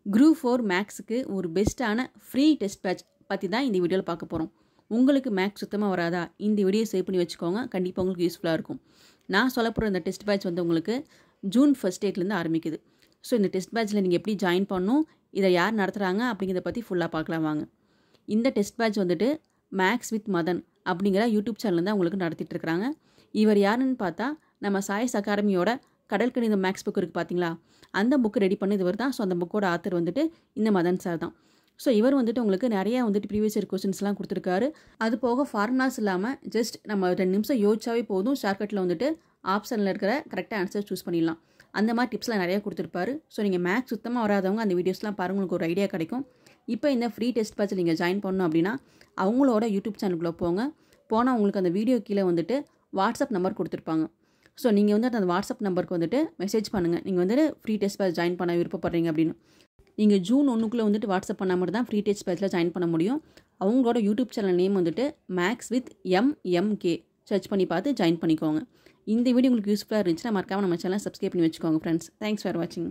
Group 4 மேக்ஸுக்கு ஒரு பெஸ்ட்டான free test batch பற்றி தான் இந்த வீடியோவில் பார்க்க போகிறோம். உங்களுக்கு மேக்ஸ் சுத்தமாக வராதா? இந்த வீடியோ சேவ் பண்ணி வச்சுக்கோங்க. கண்டிப்பாக உங்களுக்கு யூஸ்ஃபுல்லாக இருக்கும். நான் சொல்ல போகிற இந்த டெஸ்ட் பேட்ச் வந்து உங்களுக்கு ஜூன் 1 டேட்லேருந்து ஆரம்பிக்குது. ஸோ இந்த டெஸ்ட் பேட்ச்சில் நீங்கள் எப்படி ஜாயின் பண்ணணும், இதை யார் நடத்துகிறாங்க அப்படிங்கிறத பற்றி ஃபுல்லாக பார்க்கலாம் வாங்க. இந்த டெஸ்ட் பேட்ச் வந்துட்டு மேக்ஸ் வித் மதன் அப்படிங்கிற யூடியூப் சேனல் தான் உங்களுக்கு நடத்திட்டு இருக்கிறாங்க. இவர் யாருன்னு பார்த்தா நம்ம சாய்ஸ் அகாடமியோட கடல் கணிதம் மேக்ஸ் புக் இருக்குது பார்த்தீங்களா, அந்த புக்கு ரெடி பண்ணது இவர் தான். ஸோ அந்த புக்கோட ஆத்தர் வந்துட்டு இந்த மதன் சார் தான். ஸோ இவர் வந்துட்டு உங்களுக்கு நிறையா வந்துட்டு ப்ரீவியஸ் இயர் கொஸ்டின்ஸ்லாம் கொடுத்துருக்காரு. அது போக ஃபார்முலாஸ் இல்லாமல் ஜஸ்ட் நம்ம 2 நிமிஷம் யோசிச்சாவே போதும், ஷார்ட்கட்டில் வந்துட்டு ஆப்ஷனில் இருக்கிற கரெக்டாக ஆன்சர் சூஸ் பண்ணிடலாம். அந்த மாதிரி டிப்ஸ்லாம் நிறையா கொடுத்துருப்பாரு. ஸோ நீங்கள் மேக்ஸ் சுத்தமாக வராதவங்க அந்த வீடியோஸ்லாம் பாருங்கள், உங்களுக்கு ஒரு ஐடியா கிடைக்கும். இப்போ இந்த ஃப்ரீ டெஸ்ட் பேட்சில் நீங்கள் ஜாயின் பண்ணணும் அப்படின்னா அவங்களோட யூடியூப் சேனலுக்குள்ளே போனால் உங்களுக்கு அந்த வீடியோ கீழே வந்துட்டு வாட்ஸ்அப் நம்பர் கொடுத்துருப்பாங்க. ஸோ நீங்கள் வந்துட்டு அந்த வாட்ஸ்அப் நம்பருக்கு வந்துட்டு மெசேஜ் பண்ணுங்கள், நீங்கள் வந்துட்டு ஃப்ரீ டெஸ்ட் பேட்ச் ஜாயின் பண்ண விருப்பப்படுறீங்க அப்படின்னு. நீங்கள் ஜூன் 1 வந்துட்டு வாட்ஸ்அப் பண்ணால் மட்டும் தான் ஃப்ரீ டெஸ்ட் பேட்சில் ஜாயின் பண்ண முடியும். அவங்களோட யூடியூப் சேனல் நேம் வந்துட்டு மேக்ஸ் வித் MMK சர்ச் பண்ணி பார்த்து ஜாயின் பண்ணிக்கோங்க. இந்த வீடியோ உங்களுக்கு யூஸ்ஃபுல்லாக இருந்துச்சுன்னா மறக்காமல் நம்ம சேனலை சப்ஸ்கிரைப் பண்ணி வச்சுக்கோங்க ஃப்ரெண்ட்ஸ். தேங்க்ஸ் ஃபார் வாட்சிங்.